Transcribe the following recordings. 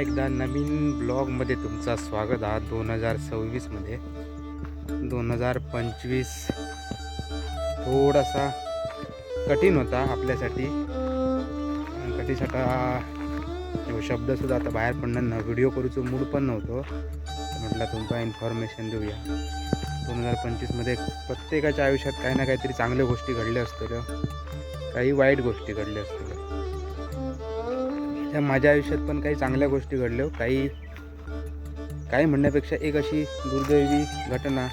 एकदा नवीन ब्लॉगमध्ये तुमचं स्वागत आहे. 2026मध्ये 2025 थोडासा कठीण होता आपल्यासाठी. कधीसाठी शब्दसुद्धा आता बाहेर पडणार ना, व्हिडिओ करूचं मूड पण नव्हतं. म्हटलं तुमका इन्फॉर्मेशन देऊया. 2025मध्ये प्रत्येकाच्या आयुष्यात काही ना काहीतरी चांगल्या गोष्टी घडल्या असतील, काही वाईट गोष्टी घडल्या असतील. त्या माझ्या आयुष्यात पण काही चांगल्या गोष्टी घडल्या, काही म्हणण्यापेक्षा एक अशी दुर्दैवी घटना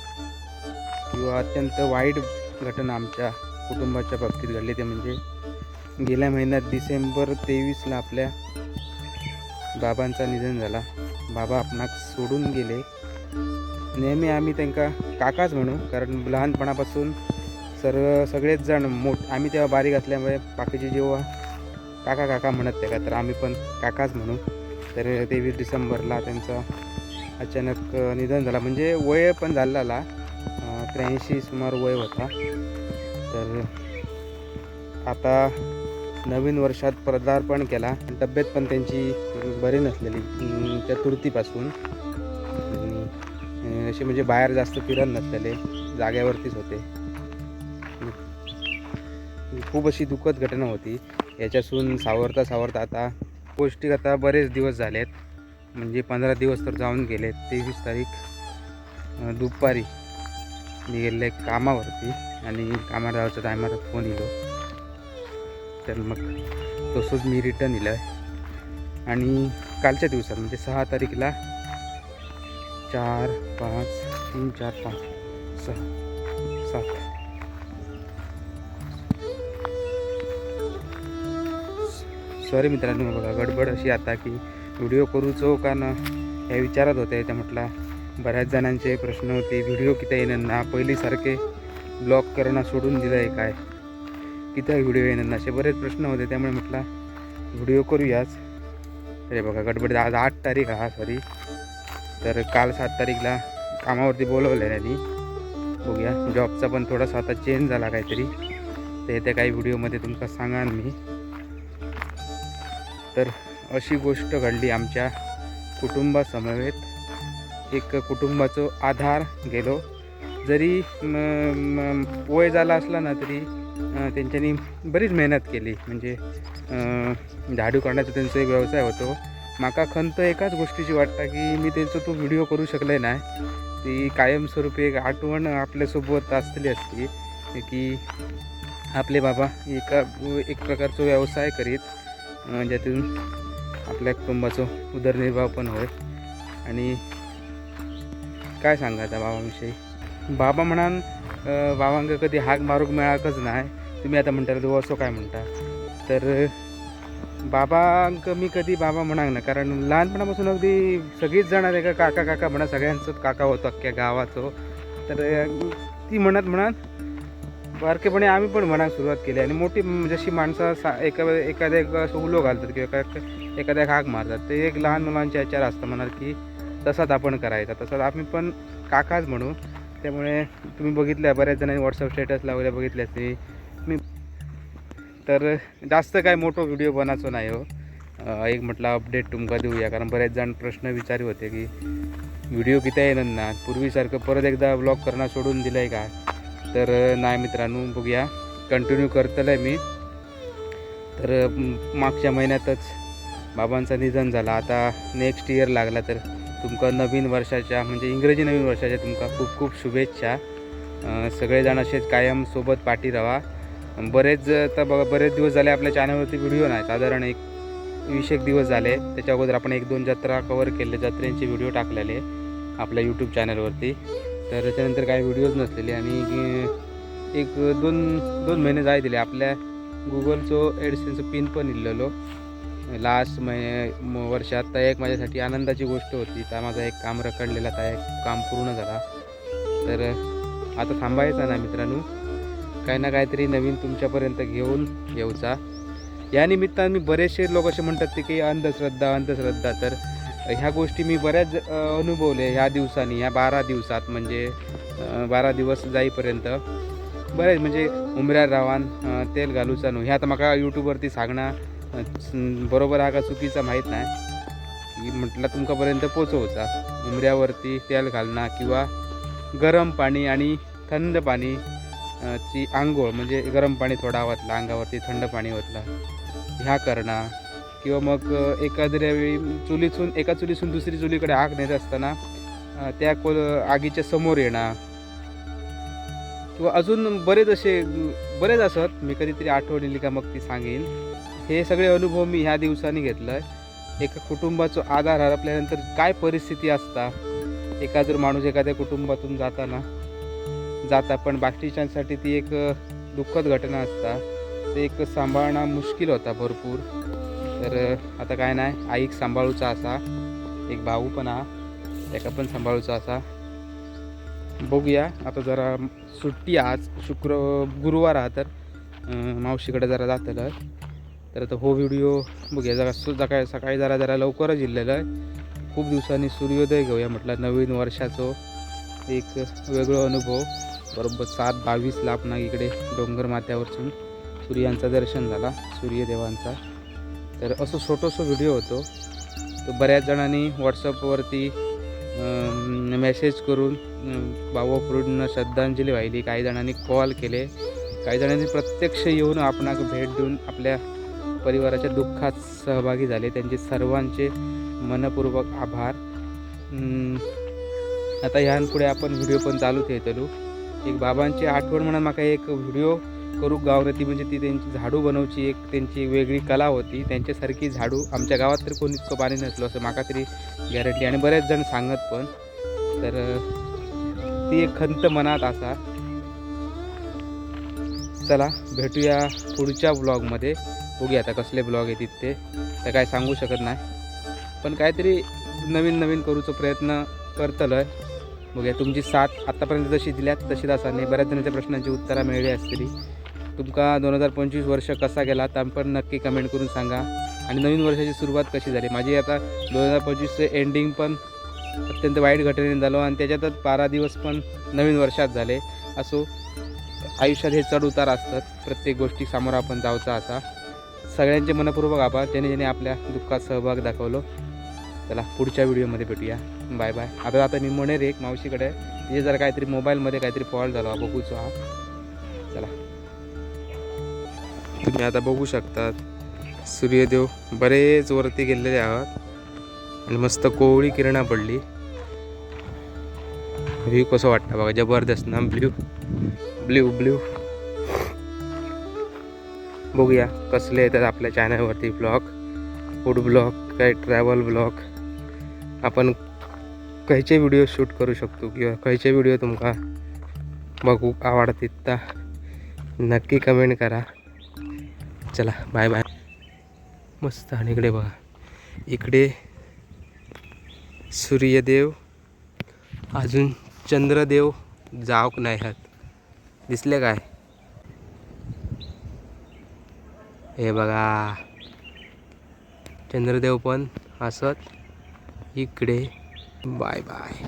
किंवा अत्यंत वाईट घटना आमच्या कुटुंबाच्या बाबतीत घडली. ते म्हणजे गेल्या महिन्यात डिसेंबर 23ला आपल्या बाबांचा निधन झाला. बाबा आपणाक सोडून गेले. नेहमी आम्ही त्यांना काकाच म्हणू, कारण लहानपणापासून सगळेच जण आम्ही तेव्हा बारीक असल्यामुळे बाकीचे जेव्हा काका काका म्हणत त्या का, तर आम्ही पण काकाच म्हणू. तर 23 डिसेंबरला त्यांचं अचानक निधन झालं. म्हणजे वय पण झालेला 83 सुमार वय होता. तर आता नवीन वर्षात पदार्पण केला. तब्येत पण त्यांची बरी नसलेली चतुर्थीपासून. असे म्हणजे बाहेर जास्त फिरत नसलेले, जाग्यावरतीच होते. खूप अशी दुःखद घटना होती. याच्यासून सावरता आता पौष्टिक आता बरेच दिवस झालेत, म्हणजे 15 दिवस तर जाऊन गेलेत. 23 तारीख दुपारी मी गेले कामावरती आणि कामाला जायच्या टायमाला फोन येलो. तर मग तसंच मी रिटर्न येलं आणि कालच्या दिवसात म्हणजे 6 तारीखला 4 5 3 4 5 6 7 सॉरी मित्रांनो, बघा गडबड अशी आता की व्हिडिओ करूचो का ना या विचारात होते. त्या म्हटलं बऱ्याच जणांचे प्रश्न होते, व्हिडिओ किती येणार ना, पहिलीसारखे ब्लॉग करणं सोडून दिलं आहे काय, किती व्हिडिओ येणार ना, असे बरेच प्रश्न होते. त्यामुळे म्हटलं व्हिडिओ करूयाच. अरे बघा गडबड. आज 8 तारीख हा, सॉरी. तर काल 7 तारीखला कामावरती बोलवलं आहे त्यांनी. बघूया, जॉबचा पण थोडासा आता चेंज झाला काहीतरी, ते त्या काही व्हिडिओमध्ये तुमका सांगा मी. तर अशी गोष्ट घडली आमच्या कुटुंबासमवेत. एक कुटुंबाचा आधार गेलो. जरी वय झाला असला ना, तरी त्यांच्यानी बरीच मेहनत केली. म्हणजे झाडू काढण्याचा त्यांचा एक व्यवसाय होतो. माका खंत एकाच गोष्टीची वाटतं की मी त्यांचा तो व्हिडिओ करू शकले नाही. ती कायमस्वरूपी एक आठवण आपल्यासोबत असलेली असते की आपले बाबा एक प्रकारचा व्यवसाय करीत, ज्यातून आपल्या कुटुंबाचा उदरनिर्वाह पण होय. आणि काय सांगायचं बाबांविषयी. बाबा म्हणान बाबांक कधी हाक मारूक मिळाकच नाही. तुम्ही आता म्हणता तो असं काय म्हणता, तर बाबांक मी कधी बाबा म्हणाक ना, कारण लहानपणापासून अगदी सगळीच जण आहे का काका म्हणा, सगळ्यांचंच काका होतो अख्ख्या गावाचं. तर ती म्हणत बारकेपणे आम्ही पण म्हणायला सुरुवात केली. आणि मोठी जशी माणसं एखाद्या असं उलो घालतात किंवा एखाद्या हाक मारतात, ते एक लहान मुलांचे आचार असतं म्हणणार की तसाच आपण करायचा, तसाच आम्ही पण काकाच म्हणू. त्यामुळे तुम्ही बघितलं, बऱ्याच जणांनी व्हॉट्सअप स्टेटस लावले बघितले असते मी. तर जास्त काय मोठं व्हिडिओ बनायचो नाही हो. एक म्हटलं अपडेट तुमका देऊया, कारण बरेच जण प्रश्न विचारले होते की व्हिडिओ किती येणार ना, पूर्वीसारखं परत एकदा ब्लॉग करणं सोडून दिलं आहे का. तर नाही मित्रांनो, बघूया, कंटिन्यू करतलं आहे मी. तर मागच्या महिन्यातच बाबांचं निधन झालं. आता नेक्स्ट इयर लागला, तर तुमका नवीन वर्षाच्या म्हणजे इंग्रजी नवीन वर्षाच्या तुमका खूप खूप शुभेच्छा. सगळेजण असेच कायम सोबत पाठी राहा. बरेच दिवस झाले आपल्या चॅनलवरती व्हिडिओ नाही, साधारण 20 दिवस झाले. त्याच्या अगोदर आपण 1-2 जत्रा कवर केले, जत्रेंचे व्हिडिओ टाकलेले आपल्या यूट्यूब चॅनलवरती. तर त्याच्यानंतर काही व्हिडिओज नसलेले आणि 1-2 महिने जाय दिले. आपल्या गुगलचं ॲडसेन्सचं पिन पण इल्लेलो लास्ट वर्षात. तर एक माझ्यासाठी आनंदाची गोष्ट होती. तर माझा एक काम रखडलेला, तर एक काम पूर्ण झाला. तर आता थांबायचं ना मित्रांनो, काही ना काहीतरी नवीन तुमच्यापर्यंत घेऊन येऊचा. या निमित्तानं मी बरेचसे लोक असे म्हणतात की अंधश्रद्धा, तर ह्या गोष्टी मी बऱ्याच अनुभवले ह्या दिवसांनी, ह्या 12 दिवसात. म्हणजे 12 दिवस जाईपर्यंत बरेच, म्हणजे उमऱ्यार रावान तेल घालूचा न्हू. हे आता मला यूट्यूबवरती सांगणं बरोबर हा का चुकीचा माहीत नाही, की म्हटलं तुमकापर्यंत पोचवचा. उमऱ्यावरती तेल घालणं किंवा गरम पाणी आणि थंड पाणी ची आंघोळ, म्हणजे गरम पाणी थोडा ओतला अंगावरती, थंड पाणी ओतला ह्या करणं. किंवा मग एखाद्या वेळी एका चुलीसून दुसरी चुलीकडे आग नेत असताना त्या आगीच्या समोर येणं, किंवा अजून बरेच असत. मी कधीतरी आठवण येईल का मग ती सांगेन. हे सगळे अनुभव मी ह्या दिवसांनी घेतलं आहे. एका कुटुंबाचा आधार हरपल्यानंतर काय परिस्थिती असता. एखादा माणूस एखाद्या कुटुंबातून जाता पण बाकीच्यांसाठी ती एक दुःखद घटना असता. ते एक सांभाळणं मुश्किल होता भरपूर. तर आता काय नाही, आईक सांभाळूचा असा, एक भाऊ पण हा, त्याका पण सांभाळूचा असा. बघूया आता, जरा सुट्टी आज गुरुवार हा, तर मावशीकडे जरा जातलं. तर आता हो व्हिडिओ बघूया. जरा सकाळी जरा लवकरच इल्लेलं आहे. खूप दिवसांनी सूर्योदय घेऊया म्हटलं, नवीन वर्षाचं एक वेगळं अनुभव. बरोबर 7:22ला आपण इकडे डोंगर माथ्यावरसून सूर्यांचा दर्शन झाला, सूर्यदेवांचा. तर असं छोटंसं व्हिडिओ होतो. तो बऱ्याच जणांनी व्हॉट्सअपवरती मेसेज करून भावपूर्ण श्रद्धांजली वाहिली. काही जणांनी कॉल केले, काही जणांनी प्रत्यक्ष येऊन आपणाक भेट देऊन आपल्या परिवाराच्या दुःखात सहभागी झाले. त्यांचे सर्वांचे मनपूर्वक आभार. आता ह्यापुढे आपण व्हिडिओ पण चालू ठेवतलो. एक बाबांची आठवण म्हणून माका एक व्हिडिओ करू गावरती, म्हणजे ती त्यांची झाडू बनवची एक त्यांची वेगळी कला होती. त्यांच्यासारखी झाडू आमच्या गावात तरी कोणी इतकं पाणी नसलो असं माका तरी गॅरंटी, आणि बरेच जण सांगत पण. तर ती एक खंत मनात असा. चला भेटूया पुढच्या ब्लॉगमध्ये. बघूया आता कसले ब्लॉग येतात ते तर काय सांगू शकत नाही, पण काहीतरी नवीन करूचा प्रयत्न करतलं. बघूया. तुमची साथ आत्तापर्यंत जशी दिल्यात तशीच असा नाही. बऱ्याच जणांच्या प्रश्नांची उत्तरं मिळली असतील. तुमका 2025 वर्ष कसा गेला तर पण नक्की कमेंट करून सांगा. आणि नवीन वर्षाची सुरुवात कशी झाली. माझी आता 2025चे एंडिंग पण अत्यंत वाईट घटनेने झालो, आणि त्याच्यातच 12 दिवस पण नवीन वर्षात झाले. असो, आयुष्यात हे चढ उतार असतात. प्रत्येक गोष्टी समोर आपण जाऊचा असा. सगळ्यांचे मनपूर्वक आभार ज्याने आपल्या दुःखात सहभाग दाखवलो. चला पुढच्या व्हिडिओमध्ये भेटूया. Bye bye. आता मी म्हणेन एक मावशीकडे, तिथे जरा काहीतरी मोबाईलमध्ये काहीतरी फॉल्ट झाला बघूचो हा. चला, तुम्ही आता बघू शकतात सूर्यदेव बरेच वरती गेलेले आहात आणि मस्त कोवळी किरणा पडली. व्ह्यू कसं वाटतं बघा, जबरदस्त ना. ब्ल्यू बघूया कसले येतात आपल्या चॅनलवरती ब्लॉग, फूड ब्लॉग, काय ट्रॅव्हल ब्लॉग. आपण खयचे व्हिडिओ शूट करू शकतो किंवा खयचे व्हिडिओ तुमका बघू आवडतात तर नक्की कमेंट करा. चला बाय बाय. मस्त. आणि इकडे बघा, इकडे सूर्यदेव, अजून चंद्रदेव जावक नाही आहेत. दिसले काय? हे बघा चंद्रदेव पण असत इकडे. Bye bye.